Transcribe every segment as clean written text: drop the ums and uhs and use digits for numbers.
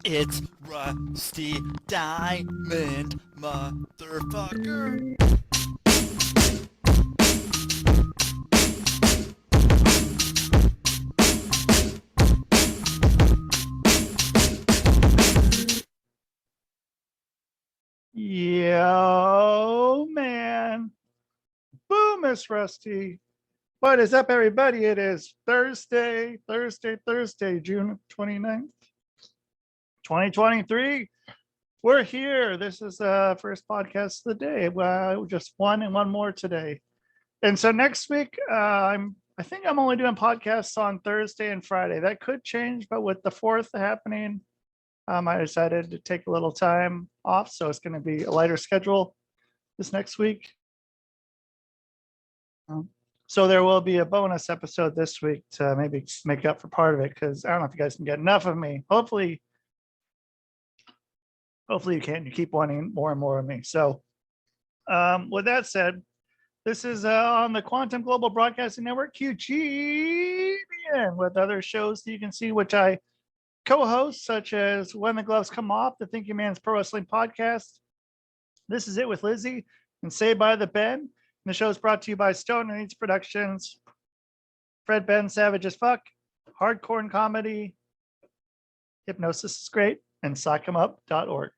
It's Rusty Diamond, motherfucker. Yo, man. Boom, Miss Rusty. What is up, everybody? It is Thursday, June 29th, 2023. We're here. This is first podcast of the day. Just one and one more today. And so next week, I think I'm only doing podcasts on Thursday and Friday. That could change, but with the 4th happening, I decided to take a little time off. So it's going to be a lighter schedule this next week. So there will be a bonus episode this week to maybe make up for part of it, because I don't know if you guys can get enough of me. Hopefully you can. You keep wanting more and more of me. So with that said, this is on the Quantum Global Broadcasting Network, QGBN, with other shows that you can see, which I co-host, such as When the Gloves Come Off, the Thinking Man's Pro Wrestling Podcast. This is It with Lizzie and Say by the Ben. And the show is brought to you by Stone and Eats Productions, Fred Ben Savage as Fuck, Hardcore and Comedy, Hypnosis is Great, and sockemuporg.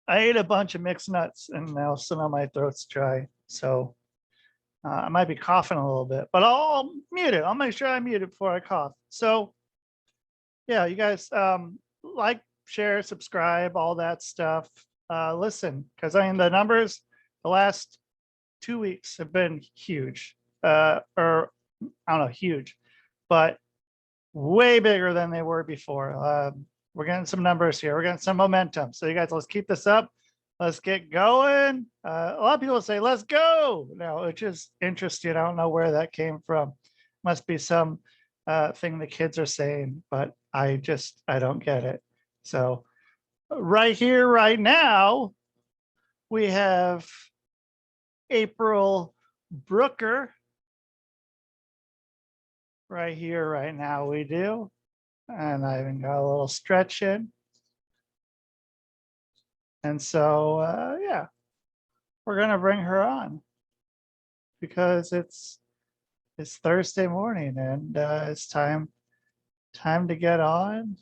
I ate a bunch of mixed nuts and now some of my throat's dry. So I might be coughing a little bit, but I'll mute it. I'll make sure I mute it before I cough. So yeah, you guys like, share, subscribe, all that stuff. Listen, because I mean, the numbers the last 2 weeks have been huge. Or I don't know, huge, but way bigger than they were before. We're getting some numbers here. We're getting some momentum. So you guys, let's keep this up. Let's get going. A lot of people say, let's go. Now, which is interesting. I don't know where that came from. Must be some thing the kids are saying, but I don't get it. So right here, right now, we have April Brucker. Right here, right now, we do. And I even got a little stretch in. And so, yeah, we're going to bring her on because it's Thursday morning and it's time to get on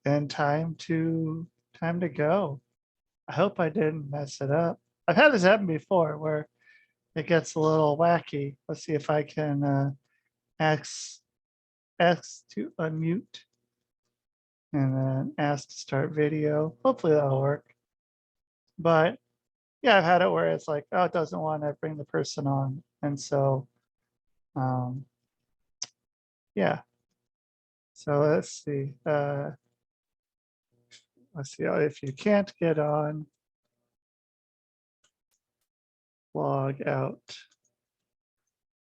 and time to go. I hope I didn't mess it up. I've had this happen before where it gets a little wacky. Let's see if I can ask to unmute and then ask to start video. Hopefully that'll work. But yeah, I've had it where it's like, oh, it doesn't want to bring the person on. And so, yeah. So let's see. Let's see if you can't get on, log out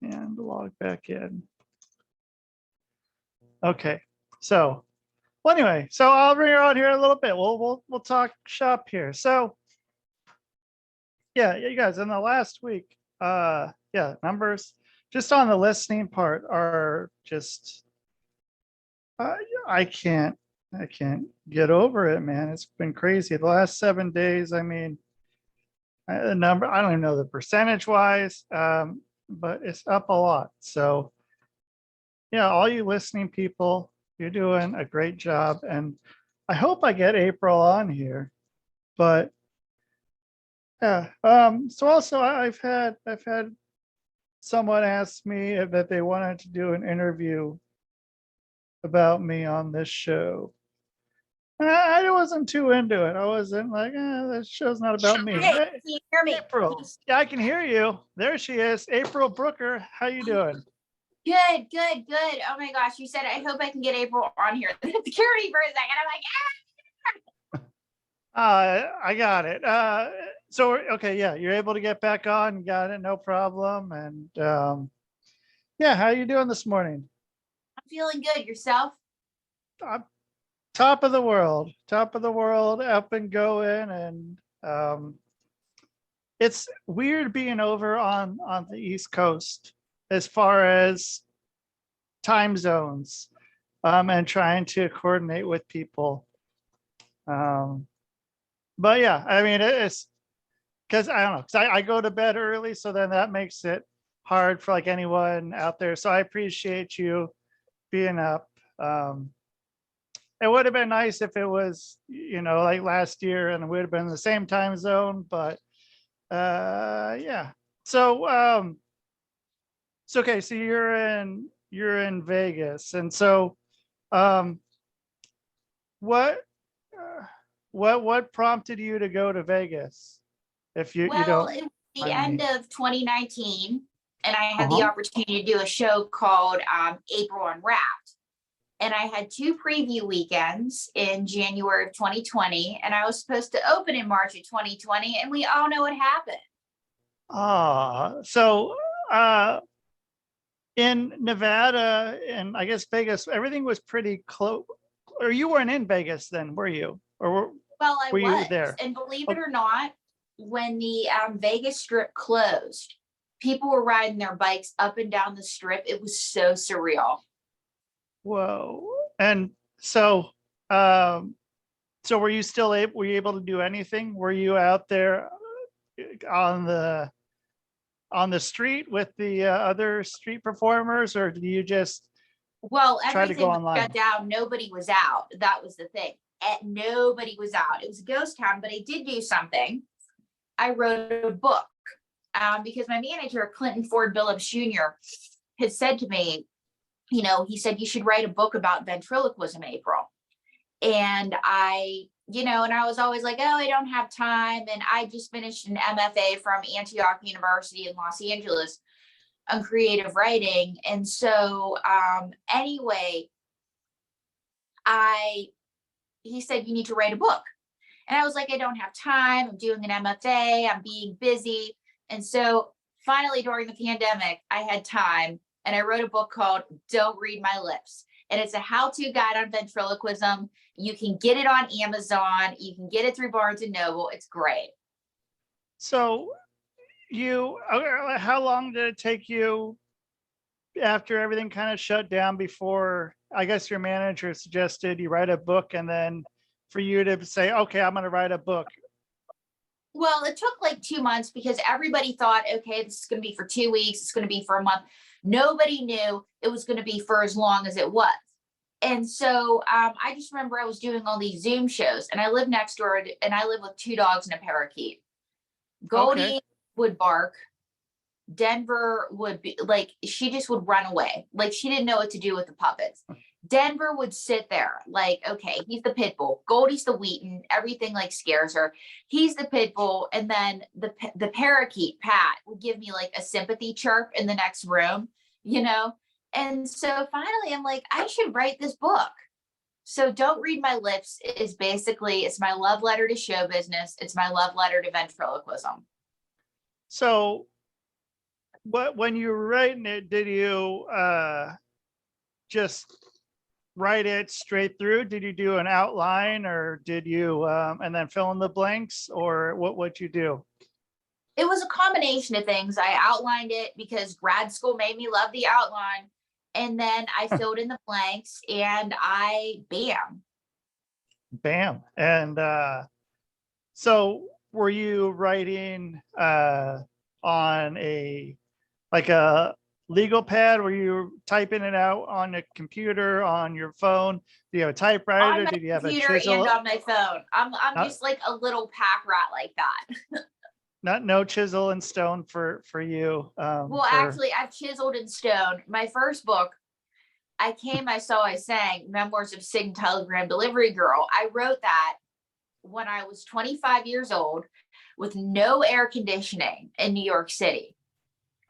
and log back in. Okay. So, well, anyway, so I'll bring her on here a little bit. We'll talk shop here. So, yeah, you guys, in the last week, yeah, numbers just on the listening part are just, I can't get over it, man. It's been crazy. The last 7 days, I mean, the number, I don't even know the percentage wise, but it's up a lot. So, yeah, all you listening people, you're doing a great job. And I hope I get April on here, but yeah. So also I've had someone ask me that they wanted to do an interview about me on this show. And I wasn't too into it. I wasn't like, this show's not about me. Hey, can you hear me? April. Yeah, I can hear you. There she is. April Brucker. How you doing? Good. Oh my gosh, you said I hope I can get April on here. The security for a second. I'm like, I got it. So okay, yeah, you're able to get back on. Got it, no problem. And yeah, how you doing this morning? I'm feeling good. Yourself? Top of the world, up and going. And it's weird being over on the East Coast as far as time zones. and trying to coordinate with people. But yeah, I mean, it's because I don't know, because I go to bed early, so then that makes it hard for like anyone out there. So I appreciate you being up. It would have been nice if it was, like last year and it would have been the same time zone, but yeah. So okay, so you're in Vegas, and so um what what prompted you to go to Vegas? If you Well, don't it was the mind end me. of 2019, and I had the Uh-huh. opportunity to do a show called April Unwrapped. And I had 2 preview weekends in January of 2020, and I was supposed to open in March of 2020, and we all know what happened. So uh in Nevada and I guess Vegas, everything was pretty close. Or you weren't in Vegas then, were you? Or Well, I were you was, there? and believe it Oh, or not, when the Vegas Strip closed, people were riding their bikes up and down the strip. It was so surreal. whoa. And so so were you still able, were you able to do anything? Were you out there on the street with the other street performers, or did you just Well, try to go everything was online? shut down. Nobody was out. That was the thing. Nobody was out. It was a ghost town, but I did do something. I wrote a book because my manager, Clinton Ford Billups Jr., had said to me, he said, you should write a book about ventriloquism, April. And I was always like, oh, I don't have time. And I just finished an MFA from Antioch University in Los Angeles on creative writing. And so anyway, he said, you need to write a book. And I was like, I don't have time. I'm doing an MFA. I'm being busy. And so finally, during the pandemic, I had time and I wrote a book called Don't Read My Lips. And it's a how-to guide on ventriloquism. You can get it on Amazon. You can get it through Barnes and Noble. It's great. So how long did it take you after everything kind of shut down before, I guess, your manager suggested you write a book, and then for you to say, okay, I'm going to write a book? Well, it took like 2 months because everybody thought, okay, this is going to be for 2 weeks. It's going to be for a month. Nobody knew it was going to be for as long as it was. And so I just remember I was doing all these Zoom shows, and I live next door, and I live with 2 dogs and a parakeet. Okay. Goldie would bark. Denver would be like, she just would run away. Like she didn't know what to do with the puppets. Denver would sit there like, okay, he's the pit bull. Goldie's the Wheaton. Everything like scares her. He's the pit bull. And then the parakeet, Pat, would give me like a sympathy chirp in the next room, And so finally I'm like, I should write this book. So Don't Read My Lips is basically, it's my love letter to show business. It's my love letter to ventriloquism. So when you were writing it, did you just write it straight through? Did you do an outline, or did you and then fill in the blanks, or what you do? It was a combination of things. I outlined it because grad school made me love the outline. And then I filled in the blanks and Bam. And so were you writing on a legal pad? Were you typing it out on a computer, on your phone? Do you have a typewriter? On my Did you have a computer chisel? and on my phone. I'm Not- just like a little pack rat like that. No chisel and stone for you. Well, actually, I've chiseled in stone. My first book, I sang, Memoirs of Sig Telegram Delivery Girl. I wrote that when I was 25 years old with no air conditioning in New York City.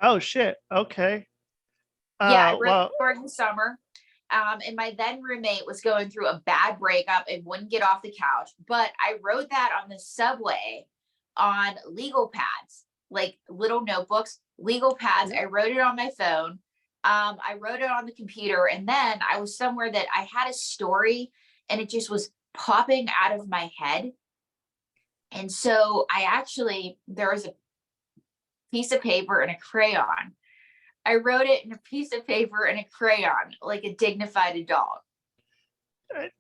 Oh shit. Okay. Yeah, I wrote Well, it during the summer. And my then roommate was going through a bad breakup and wouldn't get off the couch. But I wrote that on the subway on legal pads, like little notebooks, legal pads. I wrote it on my phone. I wrote it on the computer. And then I was somewhere that I had a story and it just was popping out of my head. And so there was a piece of paper and a crayon. I wrote it in a piece of paper and a crayon, like a dignified adult.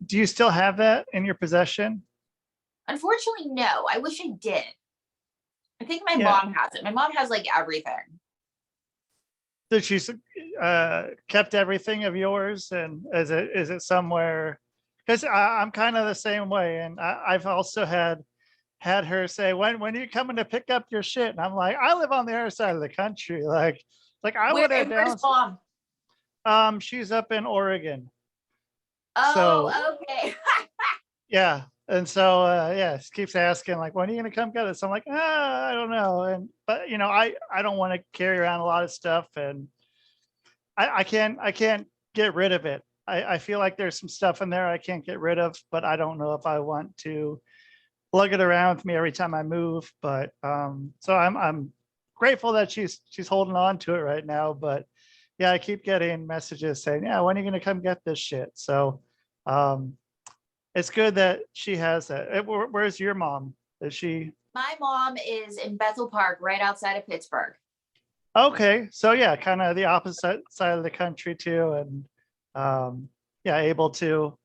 Do you still have that in your possession? Unfortunately, no. I wish I did. I think my Yeah. mom has it. My mom has like everything. Did she kept everything of yours, and is it somewhere? Because I'm kind of the same way, and I've also had her say, when are you coming to pick up your shit? And I'm like, I live on the other side of the country. Like I would have Where's down. mom? She's up in Oregon. So Oh, okay. yeah. And so yeah, she keeps asking, like, when are you gonna come get us? I'm like, I don't know. But I don't want to carry around a lot of stuff, and I can't get rid of it. I feel like there's some stuff in there I can't get rid of, but I don't know if I want to lug it around with me every time I move. But so I'm grateful that she's holding on to it right now. But yeah, I keep getting messages saying, yeah, when are you gonna come get this shit? So it's good that she has that. Where's your mom? Is she My mom is in Bethel Park, right outside of Pittsburgh. okay? So yeah, kind of the opposite side of the country too, and yeah, able to,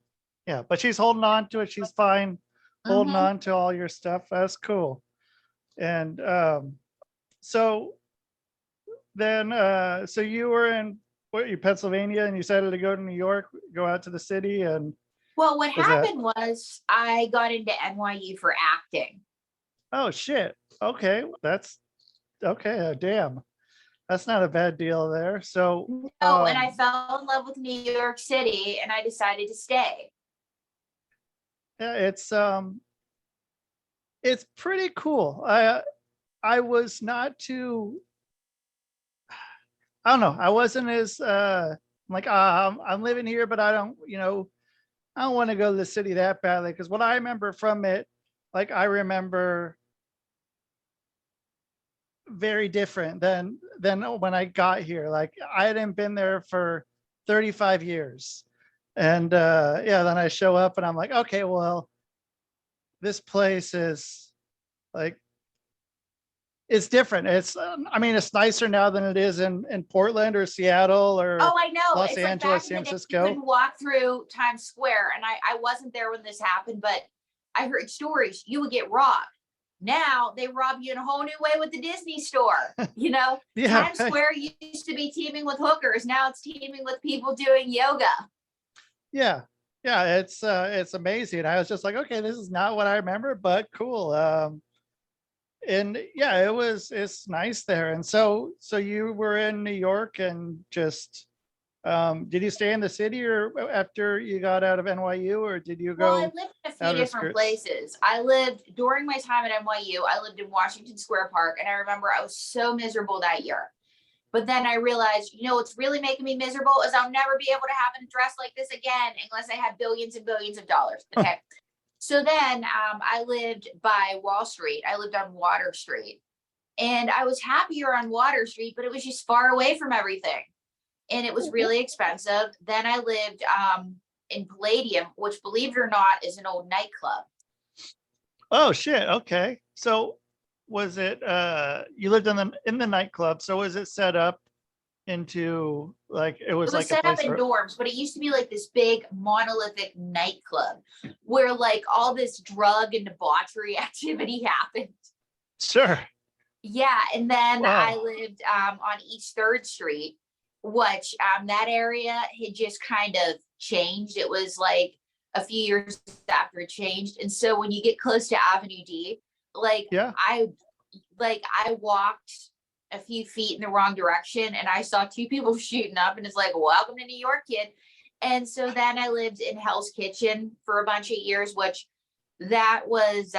yeah, but she's holding on to it. She's fine holding Mhm. on to all your stuff. That's cool. And so then so you were in Pennsylvania, and you decided to go to New York, go out to the city, and Well, what was that, happened was I got into NYU for acting. oh shit, okay, that's okay, damn, that's not a bad deal there. So No, and I fell in love with New York City and I decided to stay. yeah, it's pretty cool. I was not too, I don't know, I wasn't as like I'm living here, but I don't, I don't want to go to the city that badly, because what I remember from it, like I remember very different than when I got here. Like I hadn't been there for 35 years. And yeah, then I show up and I'm like, okay, well, this place is like, it's different. It's I mean, it's nicer now than it is in Portland or Seattle or Oh, I know. Los It's like back Angeles, in San the day, you Francisco. couldn't walk through Times Square. And I wasn't there when this happened, but I heard stories you would get robbed. Now they rob you in a whole new way with the Disney store. Yeah, Times Square used to be teeming with hookers. Now it's teeming with people doing yoga. yeah, yeah. It's amazing. I was just like, okay, this is not what I remember, but cool. And yeah, it's nice there. And so you were in New York, and just did you stay in the city or after you got out of NYU, or did you Well, I go lived in a few different outskirts? places. I lived during my time at NYU, I lived in Washington Square Park, and I remember I was so miserable that year. But then I realized, what's really making me miserable is I'll never be able to have a dress like this again unless I have billions and billions of dollars. Okay. So then I lived by Wall Street. I lived on Water Street. And I was happier on Water Street, but it was just far away from everything. And it was really expensive. Then I lived in Palladium, which, believe it or not, is an old nightclub. Oh shit. Okay. So was it you lived in the nightclub? So was it set up into like it was It was like a set up place in for, dorms, but it used to be like this big monolithic nightclub where like all this drug and debauchery activity happened. sure. Yeah. And then I Wow. lived on East 3rd Street, which that area had just kind of changed. It was like a few years after it changed. And so when you get close to Avenue D, like Yeah. I walked a few feet in the wrong direction and I saw two people shooting up, and it's like, welcome to New York, kid. And so then I lived in Hell's Kitchen for a bunch of years, which that was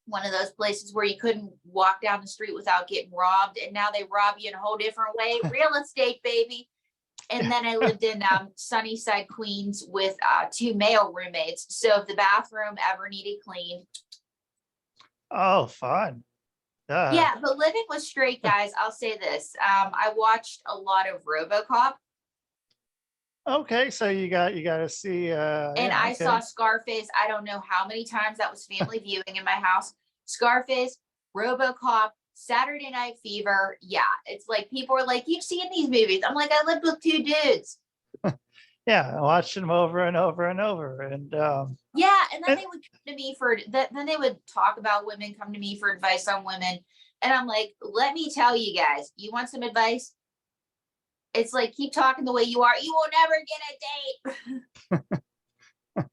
one of those places where you couldn't walk down the street without getting robbed. And now they rob you in a whole different way. Real estate, baby. And then I lived in Sunnyside, Queens with 2 male roommates. So if the bathroom ever needed cleaned. Oh, fun. Yeah, but living with straight guys, I'll say this. I watched a lot of RoboCop. Okay, so you got to see And yeah, I okay. saw Scarface. I don't know how many times. That was family viewing in my house. Scarface, RoboCop, Saturday Night Fever. Yeah, it's like people are like, you've seen these movies. I'm like, I lived with 2 dudes. Yeah, I watched them over and over and over. And Yeah, and then and- they would come to me for that. Then they would talk about women, come to me for advice on women, and I'm like, let me tell you guys, you want some advice? It's like, keep talking the way you are. You will never get a date.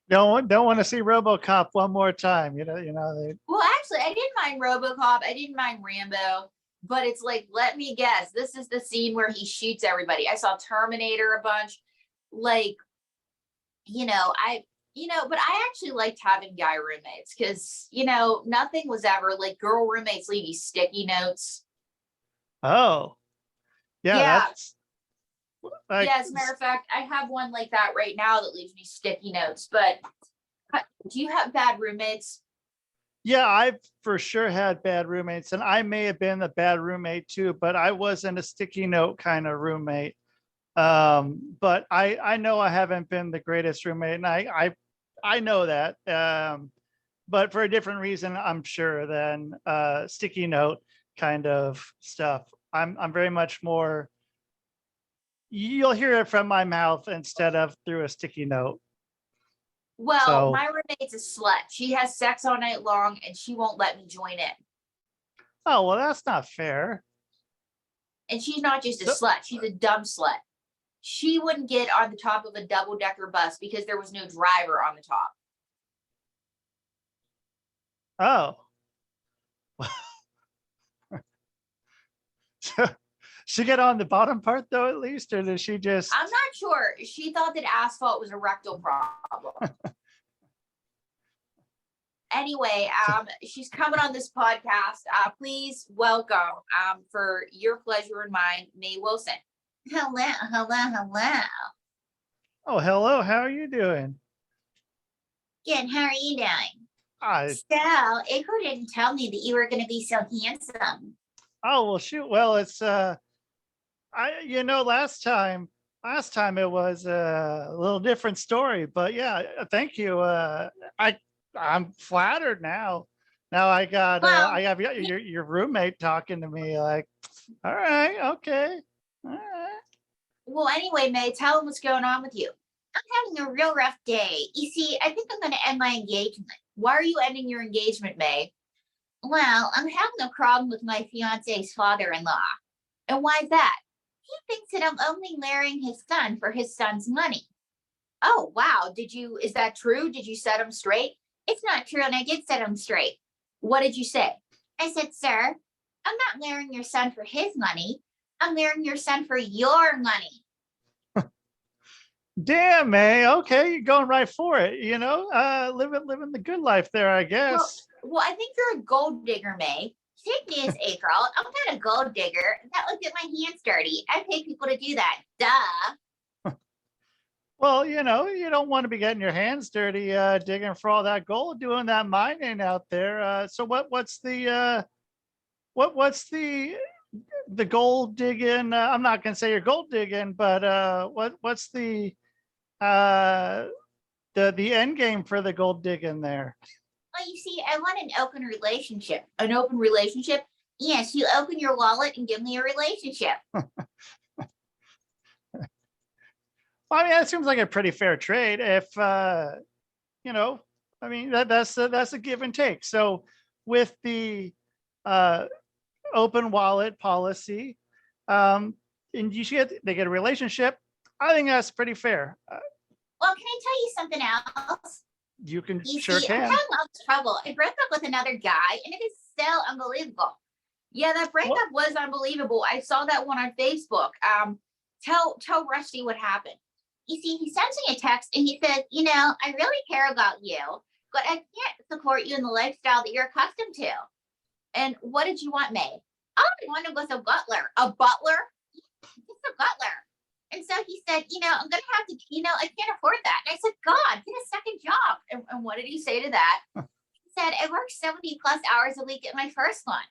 don't want to see RoboCop one more time. Well, actually, I didn't mind RoboCop. I didn't mind Rambo. But it's like, let me guess, this is the scene where he shoots everybody. I saw Terminator a bunch. Like, but I actually liked having guy roommates because, nothing was ever like girl roommates leave you sticky notes. Oh, yeah, Yeah. that's like, Yeah, as a matter of fact, I have one like that right now that leaves me sticky notes. But do you have bad roommates? yeah, I've for sure had bad roommates, and I may have been a bad roommate too, but I wasn't a sticky note kind of roommate. But I know I haven't been the greatest roommate, and I know that. But for a different reason, I'm sure, than sticky note kind of stuff. I'm very much more, you'll hear it from my mouth instead of through a sticky note. Well, So- my roommate's a slut. She has sex all night long and she won't let me join in. Oh, well, that's not fair. And she's not just a So- slut, she's a dumb slut. She wouldn't get on the top of a double-decker bus because there was no driver on the top. Oh. So she get on the bottom part though, at least, or does she just? I'm not sure. She thought that asphalt was a rectal problem. Anyway, she's coming on this podcast. Please welcome, for your pleasure and mine, May Wilson. Hello. Oh, hello. How are you doing? Good. How are you doing? I So, April didn't tell me that you were going to be so handsome. Oh, well, shoot. Well, it's last time it was a little different story, but yeah, thank you. I'm flattered now. Now I got Well, I have your roommate talking to me like, all right, okay, all right. Well, anyway, May, tell them what's going on with you. I'm having a real rough day. You see, I think I'm going to end my engagement. Why are you ending your engagement, May? Well, I'm having a problem with my fiance's father-in-law. And why is that? He thinks that I'm only marrying his son for his son's money. Oh, wow. Is that true? Did you set him straight? It's not true, and I did set him straight. What did you say? I said, sir, I'm not marrying your son for his money. I'm marrying your son for your money. Damn, May. Okay, you're going right for it. Living the good life there, I guess. Well, I think you're a gold digger, May. Take me as April. I'm not a gold digger. That would get my hands dirty. I pay people to do that. Duh. Well, you don't want to be getting your hands dirty digging for all that gold, doing that mining out there. So what's the gold digging? I'm not gonna say you're gold digging, but what's the end game for the gold digging there? Well, you see, I want an open relationship. An open relationship? Yes, you open your wallet and give me a relationship. Well, I mean, that seems like a pretty fair trade. If I mean, that's a give and take. So with the open wallet policy, and they get a relationship, I think that's pretty fair. Well, can I tell you something else? You can You sure see, I'm can. having all this trouble. I broke up with another guy, and it is so unbelievable. Yeah, that breakup was unbelievable. I saw that one on Facebook. Tell Rusty what happened. You see, he sends me a text and he says, I really care about you, but I can't support you in the lifestyle that you're accustomed to. And what did you want, May? All I wanted was a butler. A butler? Just a butler. And so he said, I'm going to have to, I can't afford that. And I said, God, get a second job. And what did he say to that? He said, I worked 70 plus hours a week at my first one.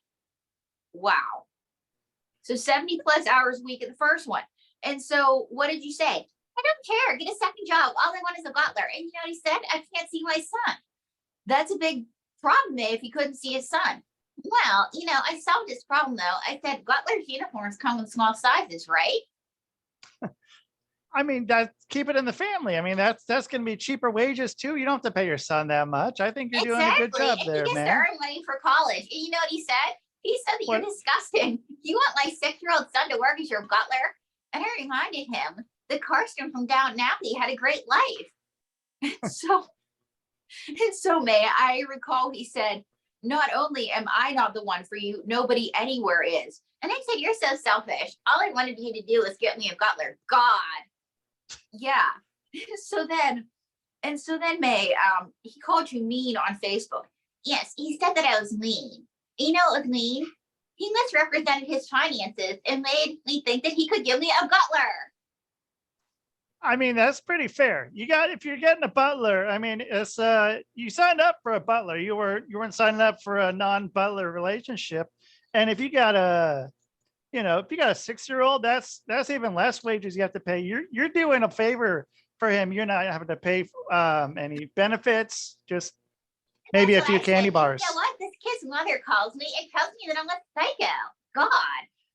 Wow. So 70 plus hours a week at the first one. And so what did you say? I don't care. Get a second job. All I want is a butler. And you know what he said? I can't see my son. That's a big problem, if he couldn't see his son. Well, I solved this problem, though. I said, butler's uniforms come in small sizes, right? I mean, that keep it in the family. I mean, that's going to be cheaper wages too. You don't have to pay your son that much. I think you're doing a good Exactly. job And he there, gets to man. earn money for college. And you know what he said? He said that What? you're disgusting. You want my 6-year-old son to work as your butler? And I reminded him that Karsten from Downton Abbey had a great life. So May, I recall he said, not only am I not the one for you, nobody anywhere is. And I said, you're so selfish. All I wanted you to do was get me a butler. God. Yeah. So then May, he called you mean on Facebook. Yes, he said that I was mean. You know what was mean? He misrepresented his finances and made me think that he could give me a butler. I mean, that's pretty fair. If you're getting a butler, I mean, it's you signed up for a butler. You weren't signing up for a non-butler relationship. And if you got a 6-year-old, that's even less wages you have to pay. You're doing a favor for him. You're not having to pay any benefits, just maybe a few candy bars. You know what? This kid's mother calls me and tells me that I'm a psycho. God,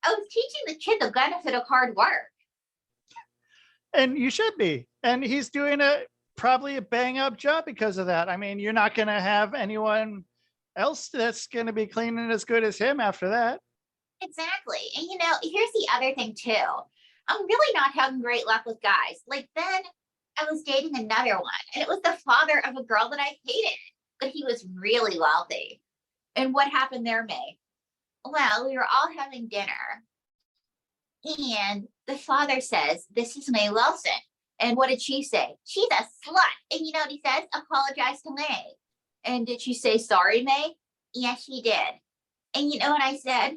I was teaching the kid the benefit of hard work. And you should be. And he's doing probably a bang up job because of that. I mean, you're not going to have anyone else that's going to be cleaning as good as him after that. Exactly. And you know, here's the other thing too. I'm really not having great luck with guys. Like then I was dating another one and it was the father of a girl that I hated, but he was really wealthy. And what happened there, May? Well, we were all having dinner and the father says, this is May Wilson. And what did she say? She's a slut. And you know what he says? Apologize to May. And did she say, sorry, May? Yes, she did. And you know what I said?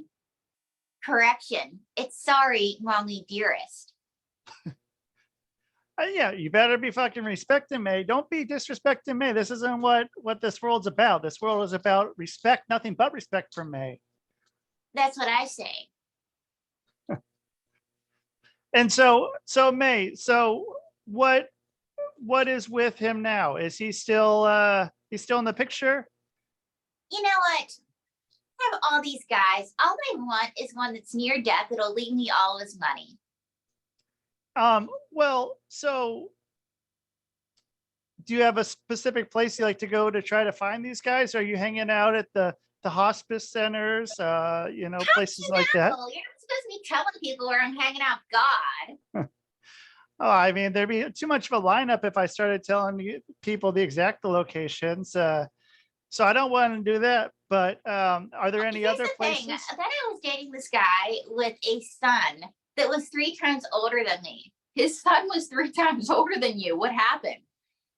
Correction. It's sorry, mommy dearest. Yeah, you better be fucking respecting May. Don't be disrespecting May. This isn't what this world's about. This world is about respect, nothing but respect for May. That's what I say. And so May, so what is with him now? Is he still in the picture? You know what? I have all these guys. All I want is one that's near death that'll leave me all his money. Well, so do you have a specific place you like to go to try to find these guys? Are you hanging out at the hospice centers, places like that? You're not supposed to be telling people where I'm hanging out. God. Oh, I mean, there'd be too much of a lineup if I started telling people the exact locations. So I don't want to do that. But are there any other places? Then I was dating this guy with a son that was 3 times older than me. His son was 3 times older than you. What happened?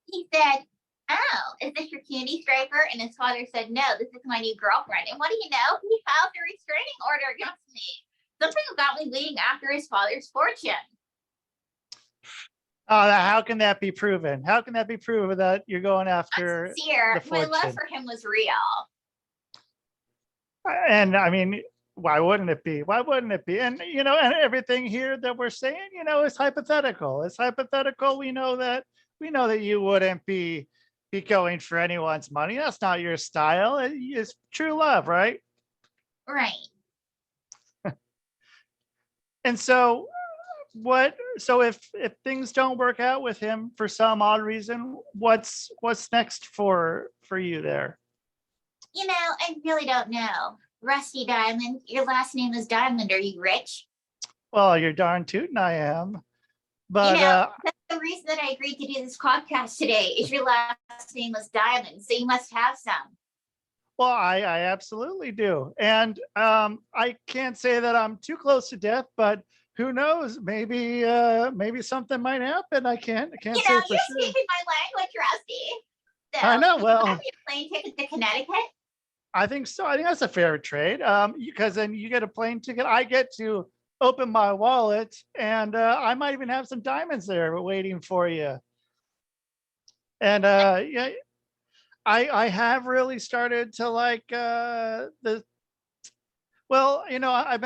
He said, oh, is this your candy striper? And his father said, no, this is my new girlfriend. And what do you know? He filed a restraining order against me. Something about me leading after his father's fortune. Oh, how can that be proven? How can that be proven that you're going after? I'm sincere. The fortune? My love for him was real. And I mean, why wouldn't it be? Why wouldn't it be? And and everything here that we're saying, is hypothetical. It's hypothetical. We know that you wouldn't be going for anyone's money. That's not your style. It's true love, right? Right. And so if things don't work out with him for some odd reason, what's next for you there? I really don't know. Rusty Diamond, your last name is Diamond. Are you rich? Well, you're darn tootin' I am. But that's the reason that I agreed to do this podcast today is your last name was Diamond, so you must have some. Well, I absolutely do. And I can't say that I'm too close to death, but who knows? Maybe something might happen. I can't say for you're sure. speaking my language, Rusty. So, I know. Well, have you a plane ticket to Connecticut? I think so. I think that's a fair trade. Because then you get a plane ticket. I get to open my wallet, and I might even have some diamonds there waiting for you. And yeah, I have really started to like I've been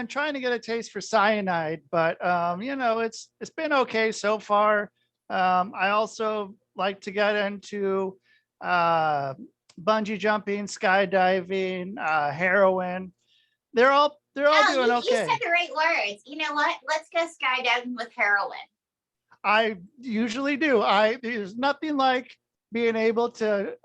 trying to get a taste for cyanide, but it's been okay so far. I also like to get into bungee jumping, skydiving, heroin. They're all doing okay. You said the right words. You know what? Let's go skydiving with heroin. I usually do. There's nothing like being able to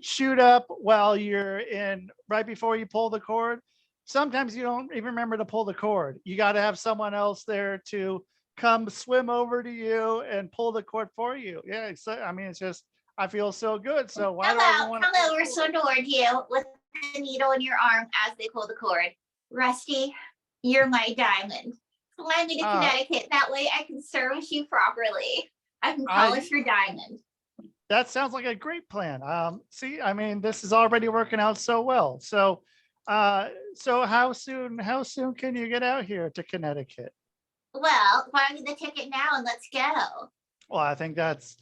shoot up while you're in right before you pull the cord. Sometimes you don't even remember to pull the cord. You got to have someone else there to come swim over to you and pull the cord for you. Yeah, I mean, it's just I feel so good. So why do I even want to? Hello, we're so toward you with the needle in your arm as they pull the cord. Rusty, you're my diamond. Fly me to Connecticut. That way I can service you properly. I can polish your diamond. That sounds like a great plan. See, I mean, this is already working out so well. So, so how soon can you get out here to Connecticut? Well, buy me the ticket now and let's go. Well, I think that's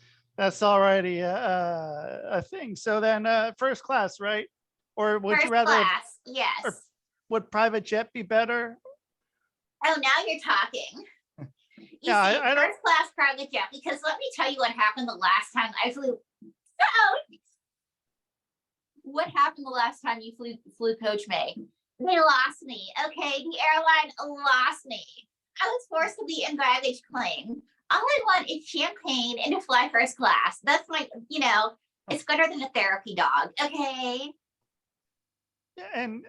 already a thing. So then, first class, right? Or would First you rather? class, yes. Or would private jet be better? Oh, now you're talking. You Yeah, see, I don't. first class private jet, because let me tell you what happened the last time I flew. So, what happened the last time you flew Coach May? They lost me. Okay, the airline lost me. I was forced to be in baggage claim. All I want is champagne and to fly first class. That's my, it's better than a therapy dog. Okay. And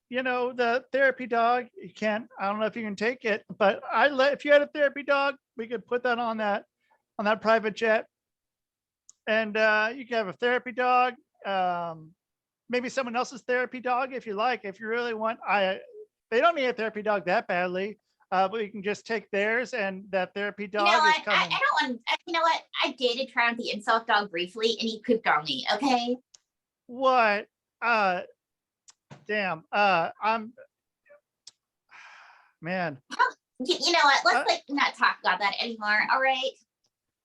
the therapy dog, I don't know if you can take it, but if you had a therapy dog, we could put that on that private jet. And you can have a therapy dog, maybe someone else's therapy dog if you like. If you really want, they don't need a therapy dog that badly, but you can just take theirs, and that therapy dog is coming. I don't want. You know what? I dated trying the insult dog briefly, and he pooped on me. Okay. What? Damn. I'm. Man. You know what? Let's not talk about that anymore. All right.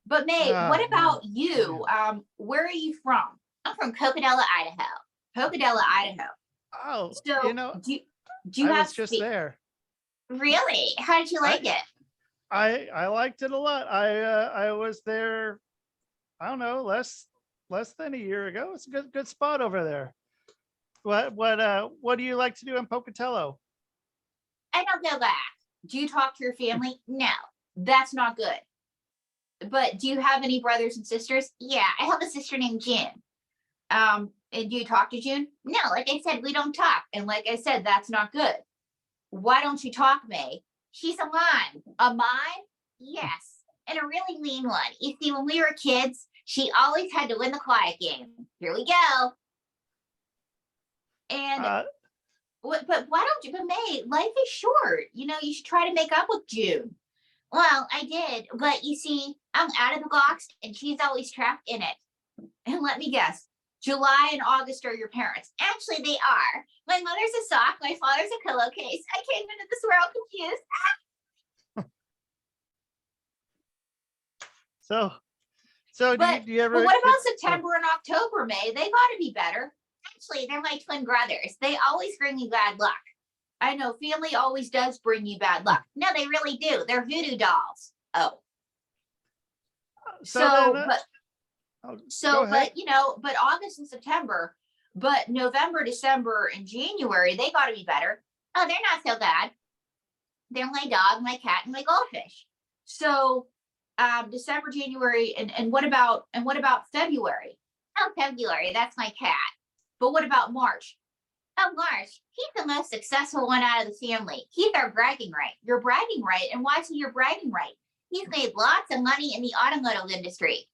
But May, what about you? Where are you from? I'm from Cocodella, Idaho. Oh, so do you I have was just there. Really? How did you like it? I liked it a lot. I was there, I don't know, less than a year ago. It's a good spot over there. What do you like to do in Pocatello? I don't go back. Do you talk to your family? No, that's not good. But do you have any brothers and sisters? Yeah, I have a sister named June. And do you talk to June? No, like I said, we don't talk. And like I said, that's not good. Why don't you talk, May? She's a mime. A mime? Yes. And a really mean one. You see, when we were kids, she always had to win the quiet game. Here we go. And but why don't you? But May, life is short. You should try to make up with June. Well, I did, but you see, I'm out of the box, and she's always trapped in it. And let me guess, July and August are your parents. Actually, they are. My mother's a sock, my father's a pillowcase. I came into this world confused. Do you ever? But what about September and October, May? They got to be better. Actually, they're my twin brothers. They always bring me bad luck. I know family always does bring you bad luck. No, they really do. They're voodoo dolls. Oh. But August and September, but November, December, and January, they got to be better. Oh, they're not so bad. They're my dog, my cat, and my goldfish. So, December, January, and what about February? Oh, February, that's my cat. But what about March? Oh, March, he's the most successful one out of the family. He's our bragging right. You're bragging right, and why is he your bragging right? He's made lots of money in the automotive industry.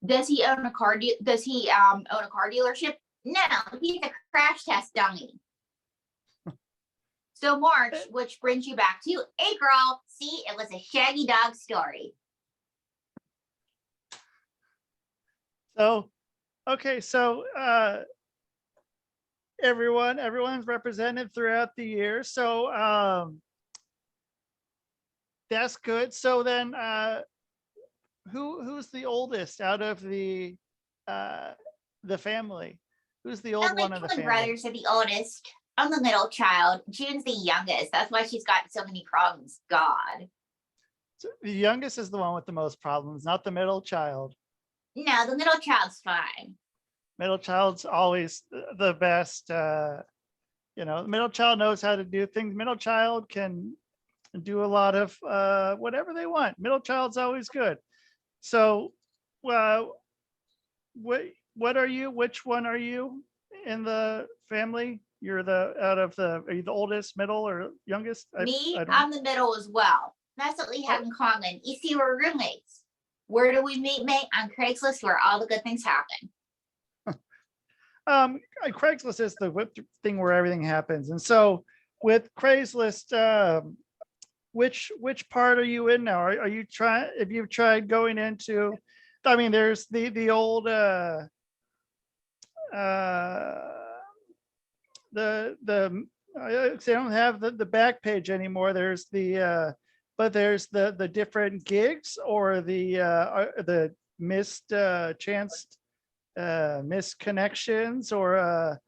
Does he own a car? Does he own a car dealership? No, he's a crash test dummy. So March, which brings you back to April. See, it was a shaggy dog story. So, okay, so everyone's represented throughout the year. So that's good. So then who's the oldest out of the family? Who's the old one of the family? My brothers are the oldest. I'm the middle child. June's the youngest. That's why she's got so many problems. God. So the youngest is the one with the most problems, not the middle child. No, the middle child's fine. Middle child's always the best. The middle child knows how to do things. Middle child can do a lot of whatever they want. Middle child's always good. So, what are you? Which one are you in the family? You're are you the oldest, middle, or youngest? Me, I don't. I'm the middle as well. That's what we have in common. You see, we're roommates. Where do we meet, mate? On Craigslist, where all the good things happen. Craigslist is the thing where everything happens. And so with Craigslist, which part are you in now? Are you trying? Have you tried going into? I mean, there's the old they don't have the back page anymore. There's but there's the different gigs or the missed chanced missed connections, or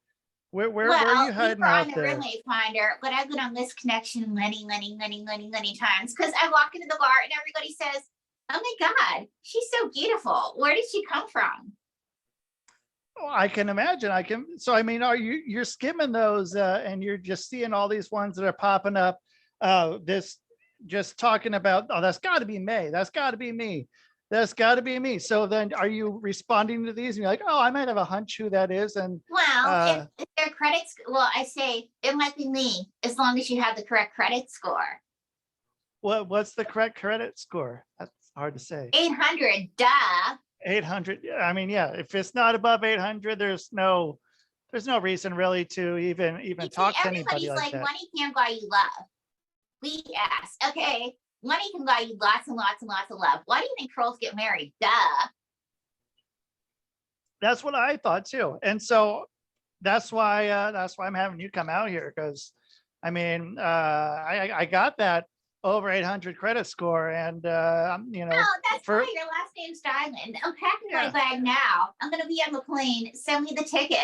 where are you hiding on out the there? roommate finder, but I've been on this connection many times because I walk into the bar and everybody says, "Oh my God, she's so beautiful. Where did she come from?" Oh, I can imagine. So I mean, you're skimming those and you're just seeing all these ones that are popping up. This just talking about, oh, that's got to be May. That's got to be me. That's got to be me. So then are you responding to these and you're like, oh, I might have a hunch who that is? And well, if their credits, well, I say it might be me as long as you have the correct credit score. what's the correct credit score? That's hard to say. 800, duh. 800. I mean, yeah, if it's not above 800, there's no reason really to even talk to anybody like that. Money can't buy you love. We ask, okay, money can buy you lots and lots and lots of love. Why do you think trolls get married? Duh. That's what I thought too. And so that's why I'm having you come out here, because I mean, I got that over 800 credit score, and Oh, that's fine. Your last name's Diamond. I'm packing my bag now. I'm gonna be on the plane. Send me the ticket.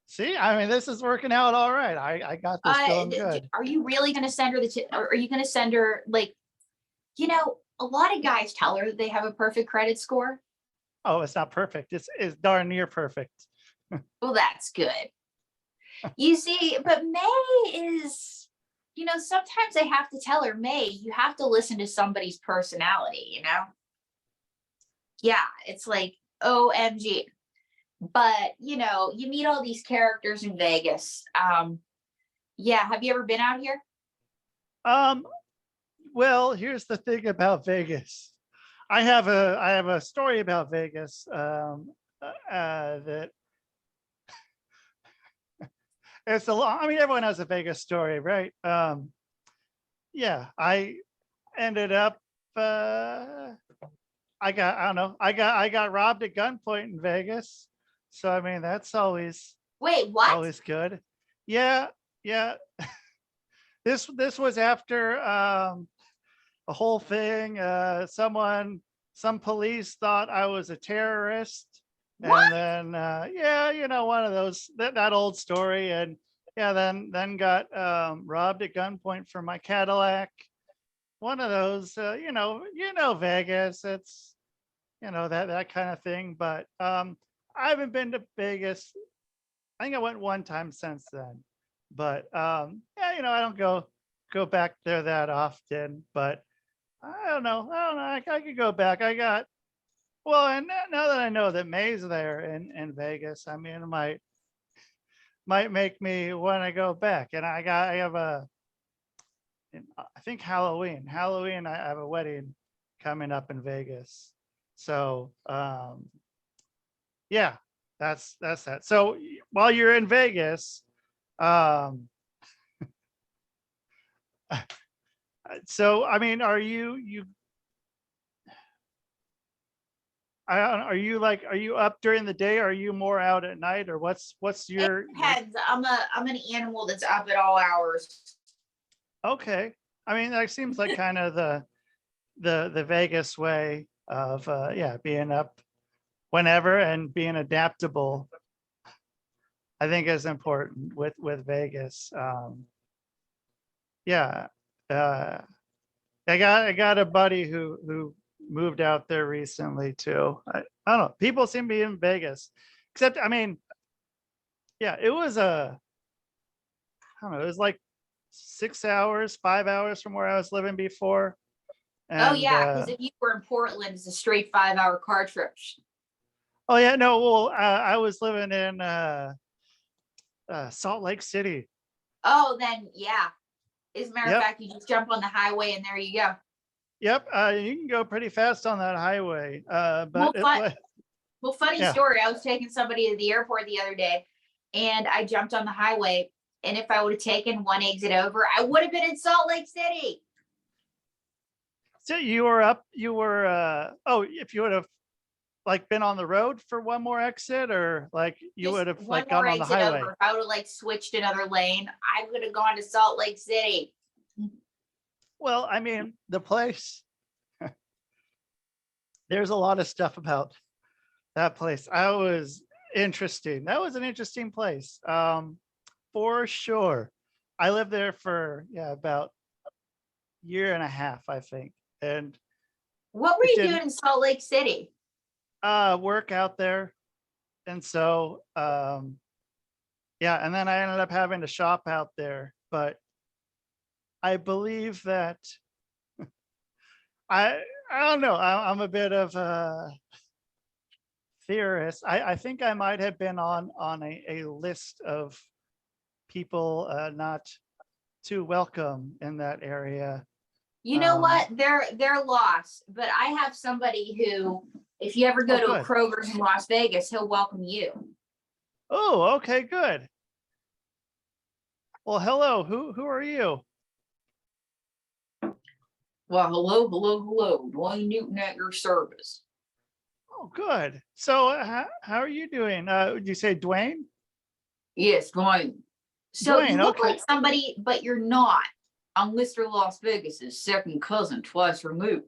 See, I mean, this is working out all right. I got this going good. Are you really gonna send her or are you gonna send her, like, a lot of guys tell her that they have a perfect credit score. Oh, it's not perfect. It's darn near perfect. Well, that's good. You see, but May is, sometimes I have to tell her, May, you have to listen to somebody's personality, Yeah, it's like, OMG. But, you meet all these characters in Vegas. Yeah, have you ever been out here? Well, here's the thing about Vegas. I have a story about Vegas that it's a lot. I mean, everyone has a Vegas story, right? Yeah, I ended up I got robbed at gunpoint in Vegas. So I mean, that's always Wait, what? always good. Yeah. This was after a whole thing. Some police thought I was a terrorist. What? And then one of those, that old story. And yeah, then got robbed at gunpoint for my Cadillac. One of those, Vegas, it's that kind of thing. But I haven't been to Vegas. I think I went one time since then. But I don't go back there that often. But I don't know. I could go back. And now that I know that May's there in Vegas, I mean, it might make me want to go back. And I think Halloween, I have a wedding coming up in Vegas. So, yeah, that's that. So while you're in Vegas, so, I mean, are you up during the day? Or are you more out at night, or what's your? It depends. I'm an animal that's up at all hours. Okay. I mean, that seems like kind of the Vegas way of being up whenever and being adaptable. I think is important with Vegas. I got a buddy who moved out there recently too. I don't know. People seem to be in Vegas, except, I mean, yeah, it was I don't know. It was like 6 hours, 5 hours from where I was living before. Oh And yeah, because if you were in Portland, it's a straight 5-hour car trip. oh yeah, no, well, I was living in Salt Lake City. Oh, then yeah. As a matter of Yep. fact, you just jump on the highway and there you go. Yep, you can go pretty fast on that highway. Well, But funny yeah. story. I was taking somebody to the airport the other day and I jumped on the highway. And if I would have taken one exit over, I would have been in Salt Lake City. So if you would have like been on the road for one more exit, or like you Just would have one like more gone on the exit highway. over. If I would have like switched another lane, I would have gone to Salt Lake City. Well, I mean, the place, there's a lot of stuff about that place. That was interesting. That was an interesting place. For sure. I lived there for about a year and a half, I think. And What were it you didn't doing in Salt Lake City? work out there. And so and then I ended up having to shop out there. But I believe that I don't know. I'm a bit of a theorist. I think I might have been on a list of people not too welcome in that area. You know what? They're lost. But I have somebody who, if you ever go to a Good. Kroger's in Las Vegas, he'll welcome you. Oh, okay, good. Well, hello. Who are you? Well, hello. Dwayne Newton at your service. Oh, good. So how are you doing? Would you say Dwayne? Yes, Dwayne. So you Dwayne, look okay. like somebody, but you're not. I'm Mr. Las Vegas's second cousin, twice removed.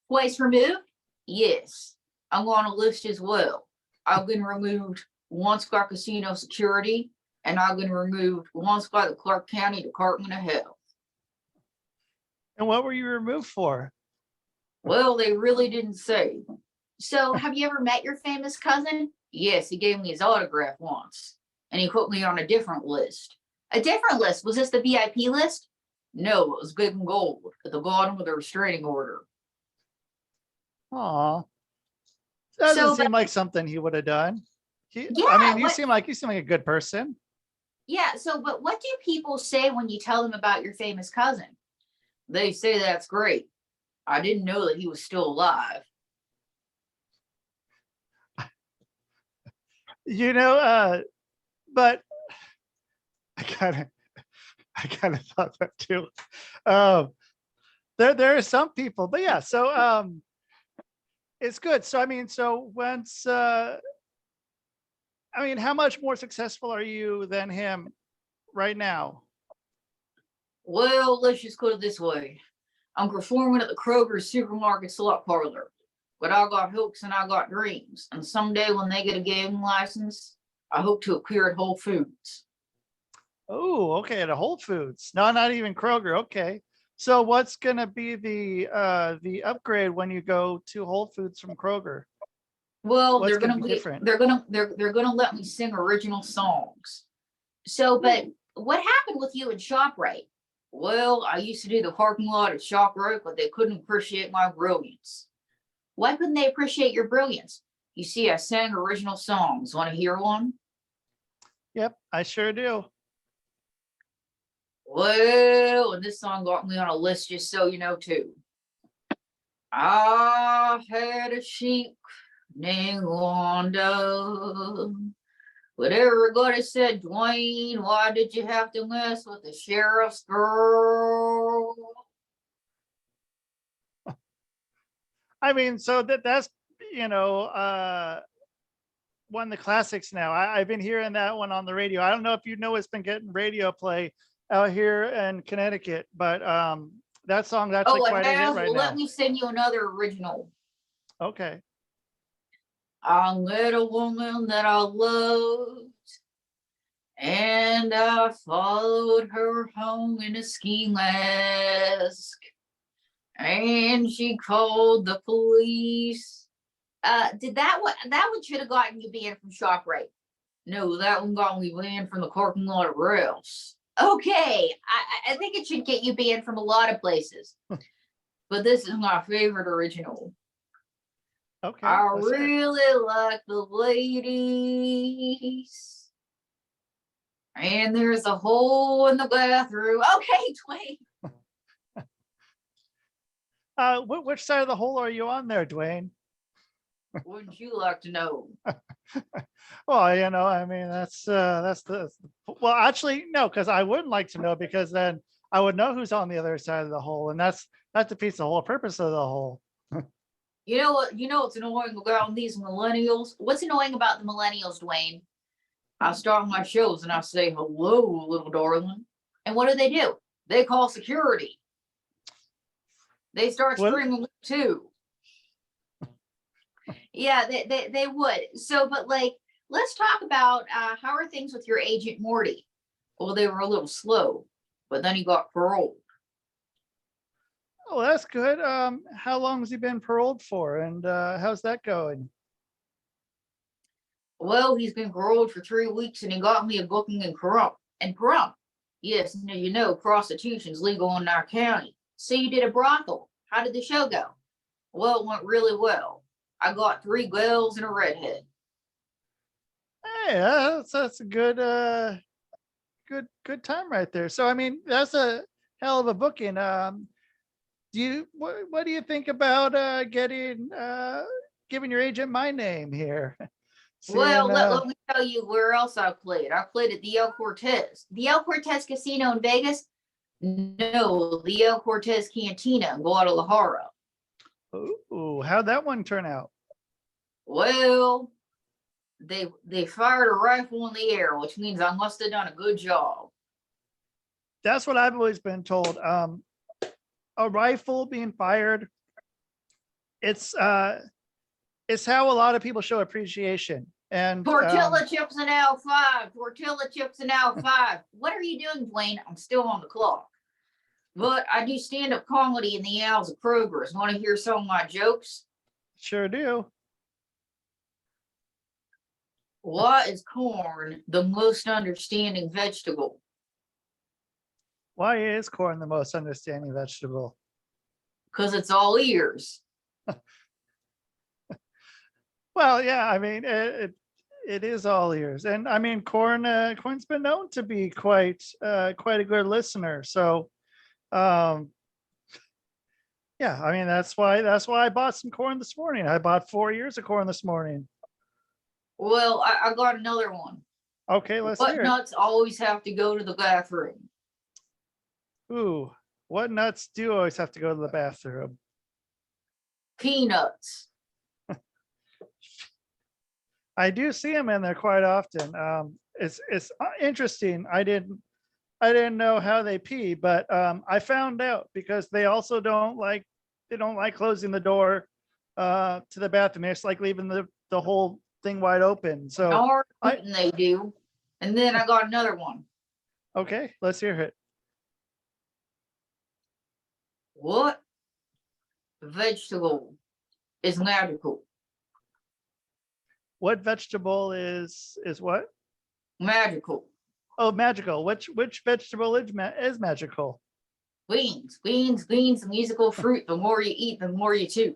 Twice removed? Yes. I'm on a list as well. I've been removed once by casino security, and I've been removed once by the Clark County Department of Health. And what were you removed for? Well, they really didn't say. So have you ever met your famous cousin? Yes, he gave me his autograph once, and he put me on a different list. A different list? Was this the VIP list? No, it was big and gold at the bottom of the restraining order. Aw. Doesn't seem like something he would have done. I mean, you seem like a good person. Yeah, so but what do people say when you tell them about your famous cousin? They say that's great. I didn't know that he was still alive. But I kind of thought that too. There are some people, but yeah. So it's good. So I mean, how much more successful are you than him right now? Well, let's just put it this way. I'm performing at the Kroger's supermarket slot parlor, but I got hopes and I got dreams. And someday when they get a gaming license, I hope to appear at Whole Foods. Oh, okay, at a Whole Foods. No, not even Kroger. Okay. So what's gonna be the upgrade when you go to Whole Foods from Kroger? Well, What's they're gonna be be different? they're gonna let me sing original songs. So, but what happened with you in ShopRite? Well, I used to do the parking lot at ShopRite, but they couldn't appreciate my brilliance. Why couldn't they appreciate your brilliance? You see, I sang original songs. Want to hear one? Yep, I sure do. Well, and this song got me on a list, just so you know, too. I had a sheep named Wanda. But everybody said, Dwayne, why did you have to mess with the sheriff's girl? I mean, so that's one of the classics now. I've been hearing that one on the radio. I don't know if it's been getting radio play out here in Connecticut, but that song, that's quite a hit right now. Let me sing you another original. Okay. I met a woman that I loved, and I followed her home in a ski mask, and she called the police. Did that one should have gotten you banned from ShopRite? No, that one got me banned from the parking lot of Ralph's. Okay, I think it should get you banned from a lot of places. But this is my favorite original. Okay. I let's hear it. really like the ladies. And there's a hole in the bathroom. Okay, Dwayne. Which side of the hole are you on there, Dwayne? Wouldn't you like to know? Well, you know, I mean, that's the, well, actually, no, because I wouldn't like to know, because then I would know who's on the other side of the hole, and that defeats the whole purpose of the hole. You know what? You know what's annoying about these millennials? What's annoying about the millennials, Dwayne? I start my shows and I say, hello, little darling. And what do? They call security. They start What? screaming too. Yeah, they would. So, but like, let's talk about how are things with your agent Morty? Well, they were a little slow, but then he got paroled. Oh, that's good. How long has he been paroled for, and how's that going? Well, he's been paroled for 3 weeks and he got me a booking in Pahrump. Yes, you know, prostitution's legal in our county. So you did a brothel. How did the show go? Well, it went really well. I got 3 girls and a redhead. Hey, that's a good good time right there. So I mean, that's a hell of a booking. What do you think about giving your agent my name here? Well, Seeing, let me tell you where else I played. I played at the El Cortez. The El Cortez Casino in Vegas? No, the El Cortez Cantina in Guadalajara. ooh, how'd that one turn out? Well, they fired a rifle in the air, which means I must have done a good job. That's what I've always been told. A rifle being fired, it's how a lot of people show appreciation. And Tortilla chips and L5. Tortilla chips and L5. What are you doing, Dwayne? I'm still on the clock. But I do stand-up comedy in the aisles of Kroger's. Want to hear some of my jokes? sure do. Why is corn the most understanding vegetable? Why is corn the most understanding vegetable? Because it's all ears. Well, yeah, I mean, it is all ears, and I mean, corn's been known to be quite a good listener. So, yeah, I mean, that's why I bought some corn this morning. I bought 4 ears of corn this morning. Well, I got another one. Okay, let's What hear it. nuts always have to go to the bathroom? Ooh, what nuts do always have to go to the bathroom? Peanuts. I do see them in there quite often. It's interesting. I didn't know how they pee, but I found out, because they also don't like closing the door to the bathroom. It's like leaving the whole thing wide open. So Darn tootin' they do. And then I got another one. okay, let's hear it. What vegetable is magical? What vegetable is what? Magical. Oh, magical. Which vegetable is magical? Beans, beans, beans, the musical fruit. The more you eat, the more you chew.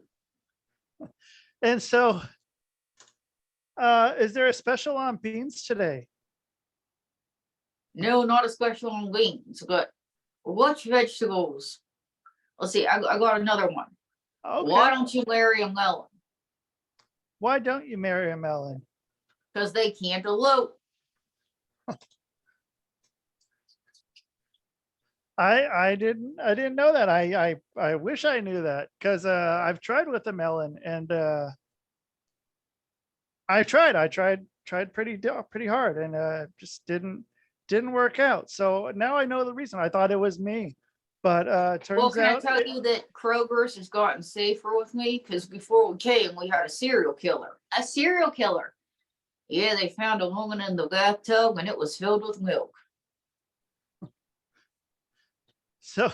And so, is there a special on beans today? No, not a special on beans, but which vegetables? Let's see, I got another one. Okay. Why don't you marry a melon? Why don't you marry a melon? Because they can't elope. I didn't know that. I wish I knew that, because I've tried with the melon, and I tried pretty hard, and just didn't work out. So now I know the reason. I thought it was me, but Well, turns can I out tell you that Kroger's has gotten safer with me? Because before we came, we had a serial killer. A serial killer. Yeah, they found a woman in the bathtub and it was filled with milk. so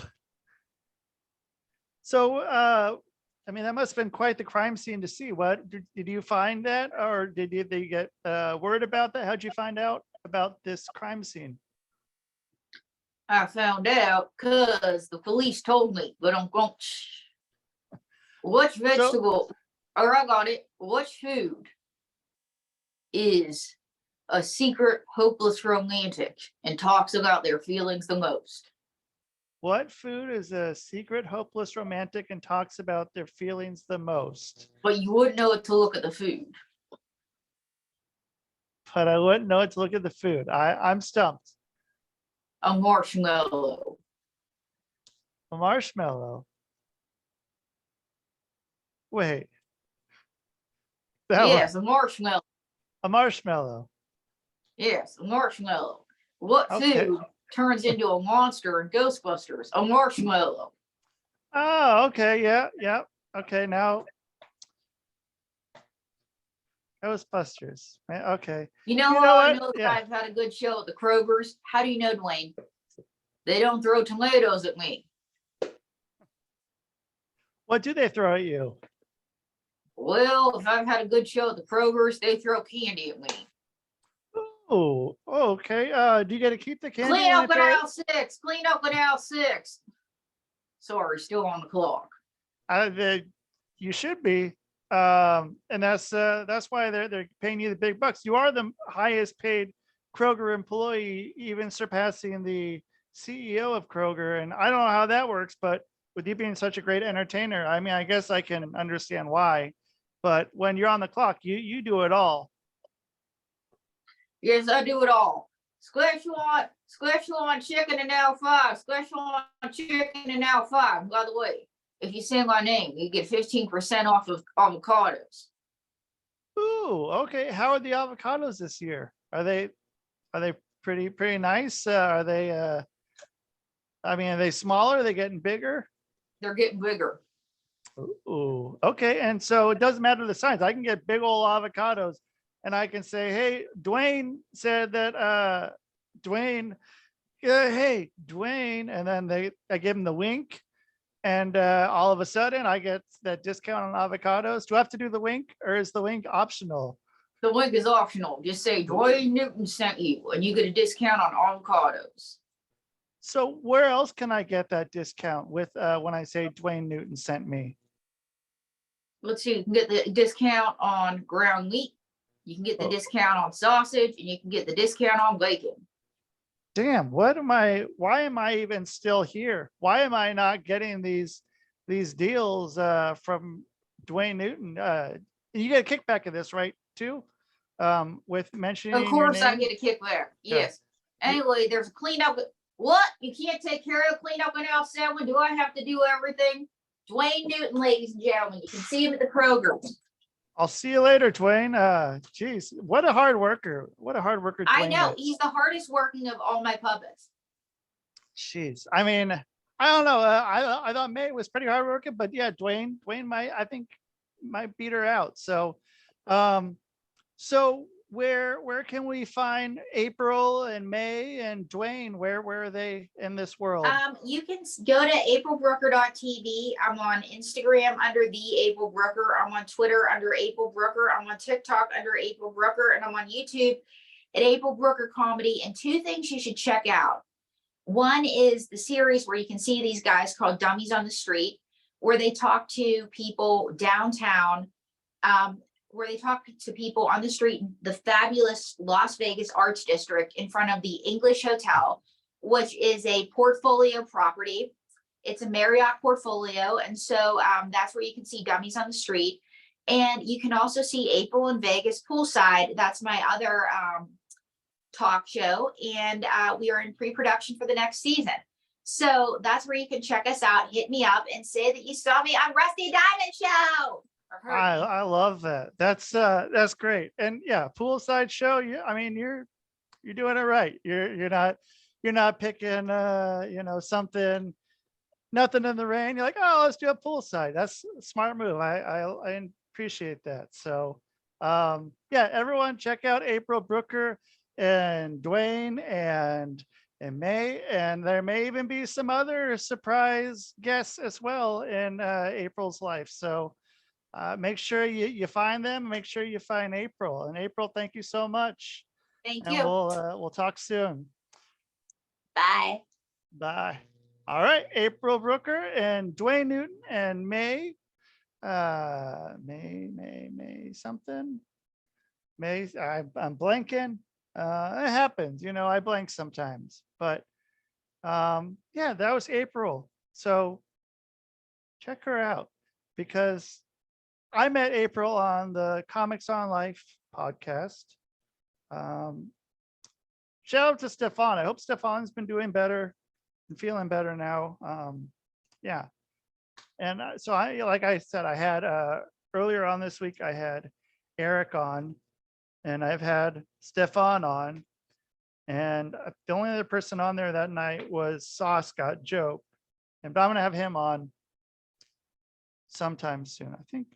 I mean, that must have been quite the crime scene to see. What did you find that, or did you get word about that? How'd you find out about this crime scene? I found out because the police told me, but I'm going, which vegetable, or I got it, which food is a secret hopeless romantic and talks about their feelings the most? What food is a secret hopeless romantic and talks about their feelings the most? But you wouldn't know it to look at the food. But I wouldn't know it to look at the food. I'm stumped. A marshmallow. A marshmallow. Wait. Yes, a marshmallow. A marshmallow. Yes, a marshmallow. What Okay. food turns into a monster in Ghostbusters? A marshmallow. Oh, okay. Yeah. Okay, now Ghostbusters. Okay. You know You how know I what? know that Yeah. I've had a good show at the Kroger's? How do you know, Dwayne? They don't throw tomatoes at me. What do they throw at you? Well, if I've had a good show at the Kroger's, they throw candy at me. Oh, okay. Do you get to keep the candy? Clean when up they in throw it? aisle 6. Clean up in aisle 6. Sorry, still on the clock. You should be. And that's why they're paying you the big bucks. You are the highest paid Kroger employee, even surpassing the CEO of Kroger. And I don't know how that works, but with you being such a great entertainer, I mean, I guess I can understand why. But when you're on the clock, you do it all. Yes, I do it all. Squishmallow chicken in aisle 5. Squishmallow chicken in aisle 5. By the way, if you say my name, you get 15% off of avocados. Ooh, okay. How are the avocados this year? Are they pretty nice? Are they I mean, are they smaller? Are they getting bigger? They're getting bigger. Ooh, okay. And so it doesn't matter the size. I can get big old avocados and I can say, hey, Dwayne said that Dwayne, hey, Dwayne, and then I give him the wink. And all of a sudden I get that discount on avocados. Do I have to do the wink or is the wink optional? The wink is optional. Just say Dwayne Newton sent you and you get a discount on avocados. So where else can I get that discount with when I say Dwayne Newton sent me? Let's see, you can get the discount on ground meat. You can get the discount on sausage and you can get the discount on bacon. Damn, why am I even still here? Why am I not getting these deals from Dwayne Newton? You get a kickback of this, right? Too, with mentioning Of course, your I name? get a kickback. Yeah. Yes. Anyway, there's a cleanup. What? You can't take care of the cleanup in aisle 7? Do I have to do everything? Dwayne Newton, ladies and gentlemen. You can see him at the Kroger. I'll see you later, Dwayne. Geez, what a hard worker. What a hard worker Dwayne I know. is. He's the hardest working of all my puppets. Jeez. I mean, I don't know. I thought May was pretty hard working, but yeah, Dwayne I think might beat her out. So, so where can we find April and May and Dwayne? Where are they in this world? You can go to aprilbrucker.tv. I'm on Instagram under the April Brucker. I'm on Twitter under April Brucker. I'm on TikTok under April Brucker, and I'm on YouTube at April Brucker Comedy. And 2 things you should check out. One is the series where you can see these guys called Dummies on the Street, where they talk to people downtown, where they talk to people on the street, the fabulous Las Vegas Arts District in front of the English Hotel, which is a portfolio property. It's a Marriott portfolio. And so that's where you can see Dummies on the Street. And you can also see April in Vegas poolside. That's my other talk show. And we are in pre-production for the next season. So that's where you can check us out. Hit me up and say that you saw me on Rusty Diamond Show. I love that. That's great. And yeah, poolside show. I mean, you're doing it right. You're not picking something, nothing in the rain. You're like, oh, let's do a poolside. That's a smart move. I appreciate that. So yeah, everyone check out April Brucker and Dwayne and May, and there may even be some other surprise guests as well in April's life. So make sure you find them. Make sure you find April. And April, thank you so much. Thank And you. we'll talk soon. Bye. Bye. All right, April Brucker and Dwayne Newton and May something. I'm blanking. It happens, I blank sometimes, but yeah, that was April. So check her out because I met April on the Comics on Life podcast. Shout out to Stefan. I hope Stefan's been doing better and feeling better now. Yeah. And so like I said, I had earlier on this week, I had Eric on and I've had Stefan on. And the only other person on there that night was Sauce Got Joke. And but I'm gonna have him on sometime soon. I think,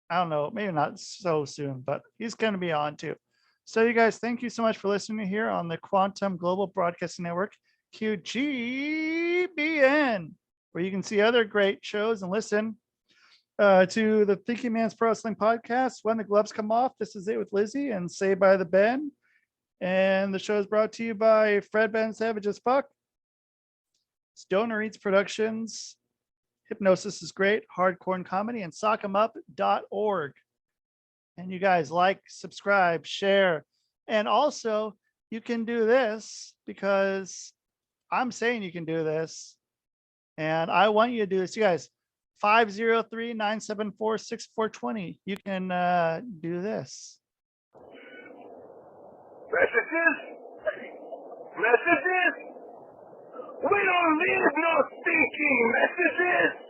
I don't know, maybe not so soon, but he's gonna be on too. So you guys, thank you so much for listening here on the Quantum Global Broadcasting Network, QGBN, where you can see other great shows and listen to the Thinking Man's Pro Wrestling podcast, When the Gloves Come Off, This Is It with Lizzie, and Saved by the Ben. And the show is brought to you by Fred Ben Savage as Fuck, Stoner Eats Productions, Hypnosis is Great, Hardcore Comedy, and sockemuporg. And you guys like, subscribe, share. And also, you can do this because I'm saying you can do this. And I want you to do this. You guys, 503-974-6420. You can do this. Messages? Messages? We don't need no stinking messages!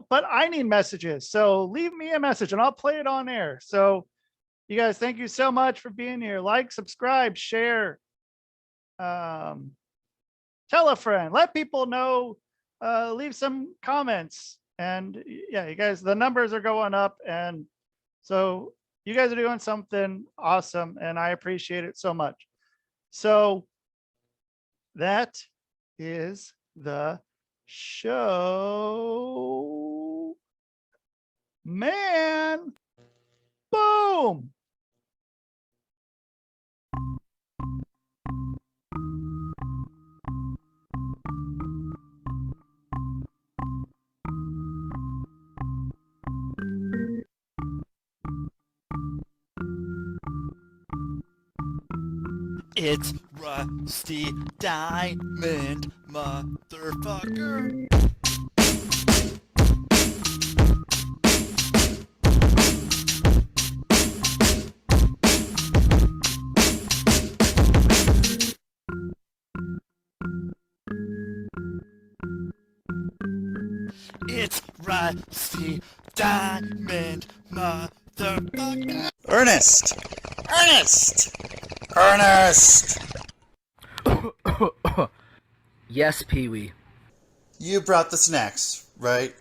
But I need messages. So leave me a message and I'll play it on air. So you guys, thank you so much for being here. Like, subscribe, share. Tell a friend. Let people know. Leave some comments. And yeah, you guys, the numbers are going up. And so you guys are doing something awesome. And I appreciate it so much. So that is the show, man. Boom. It's Rusty Diamond, motherfucker. It's Rusty Diamond, motherfucker. Ernest! Ernest! Ernest! Yes, Pee-wee. You brought the snacks, right?